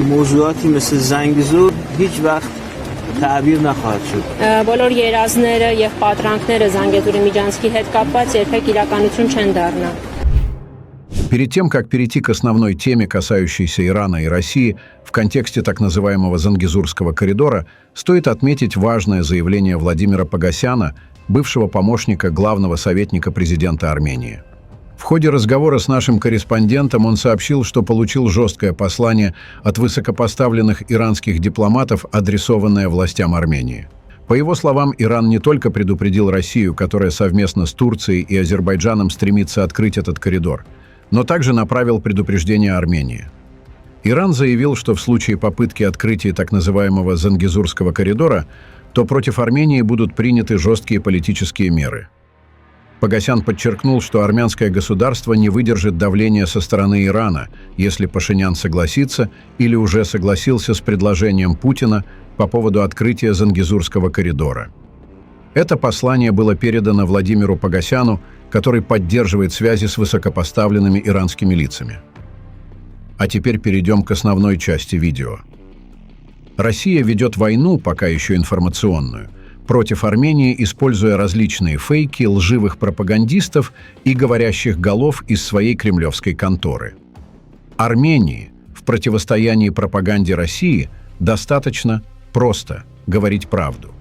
موضوعاتی مثل زنگزور هیچ وقت تعبیر نخواهد شد. Բոլոր երազները եւ պատրանքները Զանգեզուրի միջանցքի հետ կապված երբեք իրականություն չեն դառնա. Перед тем, как перейти к основной теме, касающейся Ирана и России, в контексте так называемого Зангезурского коридора, стоит отметить важное заявление Владимира Погосяна, бывшего помощника главного советника президента Армении. В ходе разговора с нашим корреспондентом он сообщил, что получил жесткое послание от высокопоставленных иранских дипломатов, адресованное властям Армении. По его словам, Иран не только предупредил Россию, которая совместно с Турцией и Азербайджаном стремится открыть этот коридор, но также направил предупреждение Армении. Иран заявил, что в случае попытки открытия так называемого Зангезурского коридора, то против Армении будут приняты жесткие политические меры. Погосян подчеркнул, что армянское государство не выдержит давления со стороны Ирана, если Пашинян согласится или уже согласился с предложением Путина по поводу открытия Зангезурского коридора. Это послание было передано Владимиру Погосяну, который поддерживает связи с высокопоставленными иранскими лицами. А теперь перейдем к основной части видео. Россия ведет войну, пока еще информационную, против Армении, используя различные фейки, лживых пропагандистов и говорящих голов из своей кремлевской конторы. Армении в противостоянии пропаганде России достаточно просто говорить правду.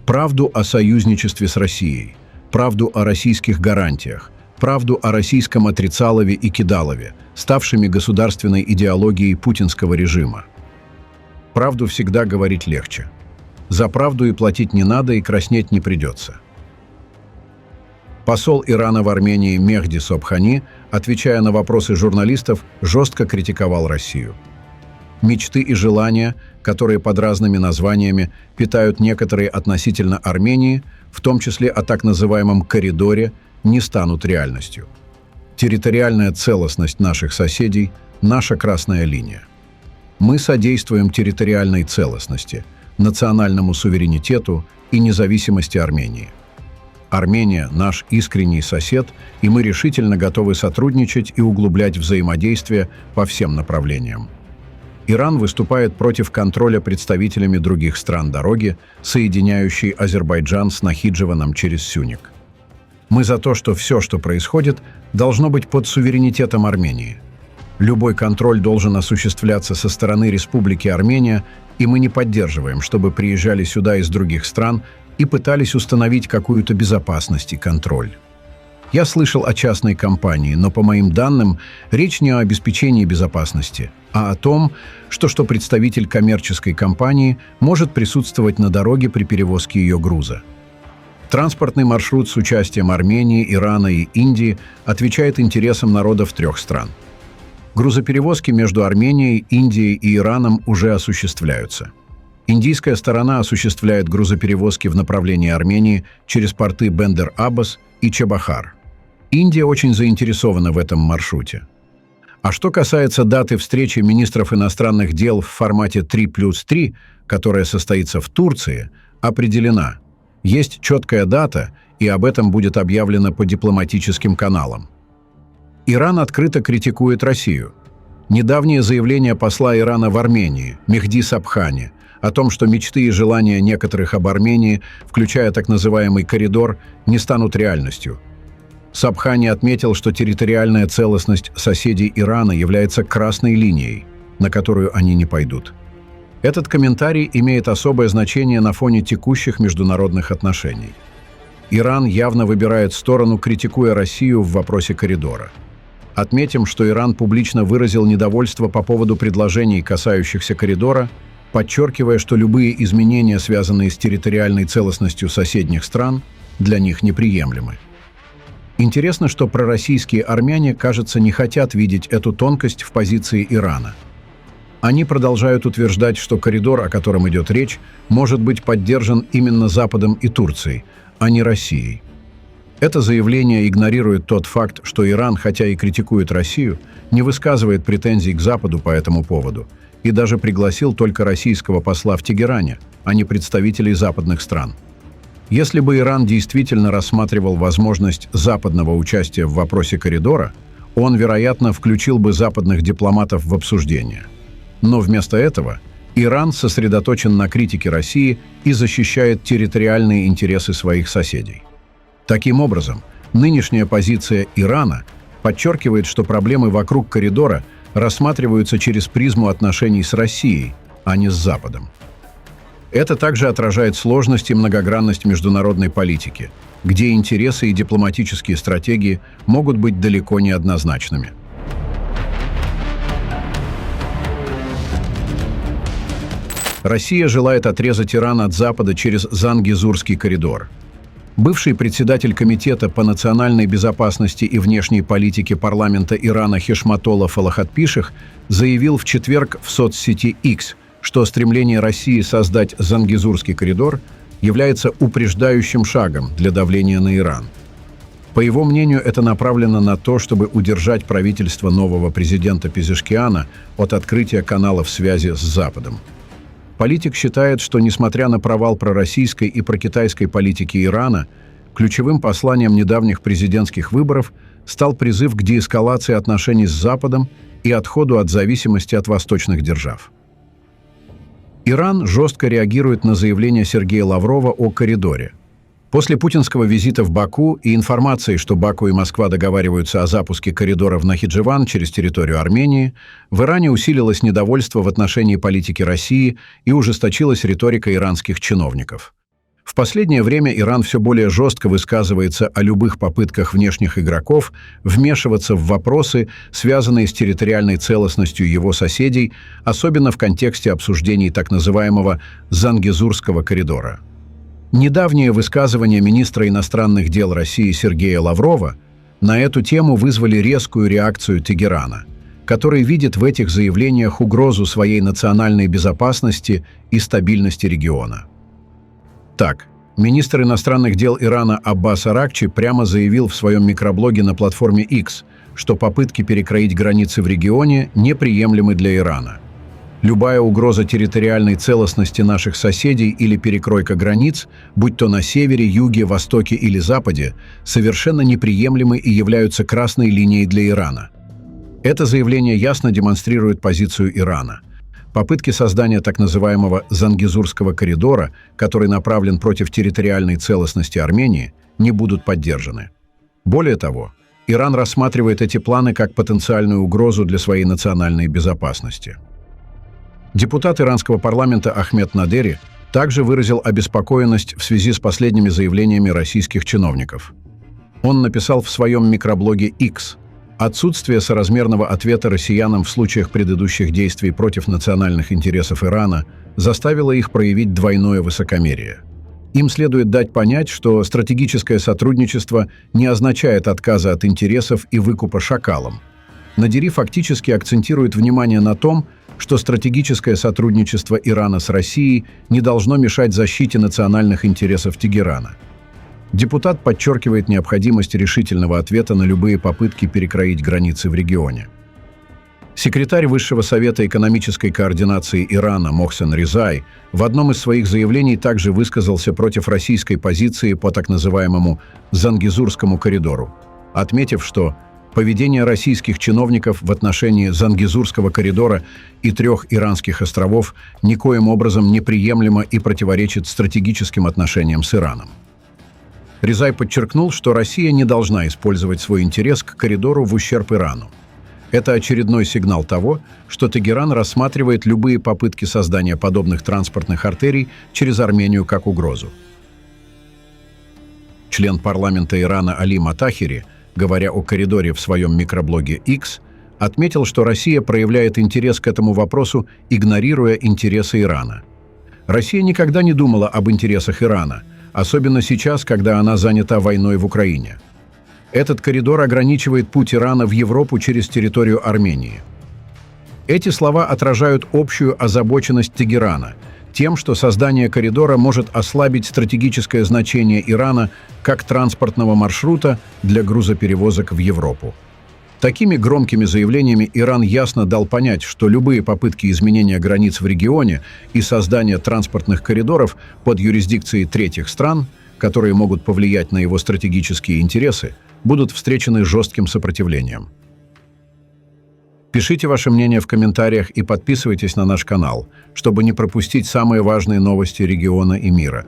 Правду о союзничестве с Россией, правду о российских гарантиях, правду о российском отрицалове и кидалове, ставшими государственной идеологией путинского режима. Правду всегда говорить легче. За правду и платить не надо, и краснеть не придется. Посол Ирана в Армении Мехди Собхани, отвечая на вопросы журналистов, жестко критиковал Россию. Мечты и желания, которые под разными названиями питают некоторые относительно Армении, в том числе о так называемом «коридоре», не станут реальностью. Территориальная целостность наших соседей – наша красная линия. Мы содействуем территориальной целостности, национальному суверенитету и независимости Армении. Армения – наш искренний сосед, и мы решительно готовы сотрудничать и углублять взаимодействие по всем направлениям. Иран выступает против контроля представителями других стран дороги, соединяющей Азербайджан с Нахиджеваном через Сюник. Мы за то, что все, что происходит, должно быть под суверенитетом Армении. Любой контроль должен осуществляться со стороны Республики Армения, и мы не поддерживаем, чтобы приезжали сюда из других стран и пытались установить какую-то безопасность и контроль. Я слышал о частной компании, но, по моим данным, речь не о обеспечении безопасности, а о том, что представитель коммерческой компании может присутствовать на дороге при перевозке ее груза. Транспортный маршрут с участием Армении, Ирана и Индии отвечает интересам народов трех стран. Грузоперевозки между Арменией, Индией и Ираном уже осуществляются. Индийская сторона осуществляет грузоперевозки в направлении Армении через порты Бендер-Аббас и Чабахар. Индия очень заинтересована в этом маршруте. А что касается даты встречи министров иностранных дел в формате 3+3, которая состоится в Турции, определена. Есть четкая дата, и об этом будет объявлено по дипломатическим каналам. Иран открыто критикует Россию. Недавнее заявление посла Ирана в Армении, Мехди Собхани, о том, что мечты и желания некоторых об Армении, включая так называемый «коридор», не станут реальностью. Собхани отметил, что территориальная целостность соседей Ирана является красной линией, на которую они не пойдут. Этот комментарий имеет особое значение на фоне текущих международных отношений. Иран явно выбирает сторону, критикуя Россию в вопросе коридора. Отметим, что Иран публично выразил недовольство по поводу предложений, касающихся коридора, подчеркивая, что любые изменения, связанные с территориальной целостностью соседних стран, для них неприемлемы. Интересно, что пророссийские армяне, кажется, не хотят видеть эту тонкость в позиции Ирана. Они продолжают утверждать, что коридор, о котором идет речь, может быть поддержан именно Западом и Турцией, а не Россией. Это заявление игнорирует тот факт, что Иран, хотя и критикует Россию, не высказывает претензий к Западу по этому поводу и даже пригласил только российского посла в Тегеране, а не представителей западных стран. Если бы Иран действительно рассматривал возможность западного участия в вопросе коридора, он, вероятно, включил бы западных дипломатов в обсуждение. Но вместо этого Иран сосредоточен на критике России и защищает территориальные интересы своих соседей. Таким образом, нынешняя позиция Ирана подчеркивает, что проблемы вокруг коридора рассматриваются через призму отношений с Россией, а не с Западом. Это также отражает сложность и многогранность международной политики, где интересы и дипломатические стратегии могут быть далеко не однозначными. Россия желает отрезать Иран от Запада через Зангезурский коридор. Бывший председатель Комитета по национальной безопасности и внешней политике парламента Ирана Хешматолла Фалахатпишех заявил в четверг в соцсети X, что стремление России создать Зангезурский коридор является упреждающим шагом для давления на Иран. По его мнению, это направлено на то, чтобы удержать правительство нового президента Пезешкиана от открытия каналов связи с Западом. Политик считает, что, несмотря на провал пророссийской и прокитайской политики Ирана, ключевым посланием недавних президентских выборов стал призыв к деэскалации отношений с Западом и отходу от зависимости от восточных держав. Иран жестко реагирует на заявление Сергея Лаврова о коридоре. После путинского визита в Баку и информации, что Баку и Москва договариваются о запуске коридора в Нахичеван через территорию Армении, в Иране усилилось недовольство в отношении политики России и ужесточилась риторика иранских чиновников. В последнее время Иран все более жестко высказывается о любых попытках внешних игроков вмешиваться в вопросы, связанные с территориальной целостностью его соседей, особенно в контексте обсуждений так называемого Зангезурского коридора. Недавние высказывания министра иностранных дел России Сергея Лаврова на эту тему вызвали резкую реакцию Тегерана, который видит в этих заявлениях угрозу своей национальной безопасности и стабильности региона. Так, министр иностранных дел Ирана Аббас Аракчи прямо заявил в своем микроблоге на платформе X, что попытки перекроить границы в регионе неприемлемы для Ирана. Любая угроза территориальной целостности наших соседей или перекройка границ, будь то на севере, юге, востоке или западе, совершенно неприемлемы и являются красной линией для Ирана. Это заявление ясно демонстрирует позицию Ирана. Попытки создания так называемого Зангезурского коридора, который направлен против территориальной целостности Армении, не будут поддержаны. Более того, Иран рассматривает эти планы как потенциальную угрозу для своей национальной безопасности. Депутат иранского парламента Ахмед Надери также выразил обеспокоенность в связи с последними заявлениями российских чиновников. Он написал в своем микроблоге X: «Отсутствие соразмерного ответа россиянам в случаях предыдущих действий против национальных интересов Ирана заставило их проявить двойное высокомерие. Им следует дать понять, что стратегическое сотрудничество не означает отказа от интересов и выкупа шакалом». Надери фактически акцентирует внимание на том, что стратегическое сотрудничество Ирана с Россией не должно мешать защите национальных интересов Тегерана. Депутат подчеркивает необходимость решительного ответа на любые попытки перекроить границы в регионе. Секретарь Высшего совета экономической координации Ирана Мохсен Резай в одном из своих заявлений также высказался против российской позиции по так называемому Зангезурскому коридору, отметив, что поведение российских чиновников в отношении Зангезурского коридора и 3 иранских островов никоим образом неприемлемо и противоречит стратегическим отношениям с Ираном. Резай подчеркнул, что Россия не должна использовать свой интерес к коридору в ущерб Ирану. Это очередной сигнал того, что Тегеран рассматривает любые попытки создания подобных транспортных артерий через Армению как угрозу. Член парламента Ирана Али Матахири, говоря о коридоре в своем микроблоге X, отметил, что Россия проявляет интерес к этому вопросу, игнорируя интересы Ирана. Россия никогда не думала об интересах Ирана, особенно сейчас, когда она занята войной в Украине. Этот коридор ограничивает путь Ирана в Европу через территорию Армении. Эти слова отражают общую озабоченность Тегерана тем, что создание коридора может ослабить стратегическое значение Ирана как транспортного маршрута для грузоперевозок в Европу. Такими громкими заявлениями Иран ясно дал понять, что любые попытки изменения границ в регионе и создания транспортных коридоров под юрисдикцией третьих стран, которые могут повлиять на его стратегические интересы, будут встречены жестким сопротивлением. Пишите ваше мнение в комментариях и подписывайтесь на наш канал, чтобы не пропустить самые важные новости региона и мира.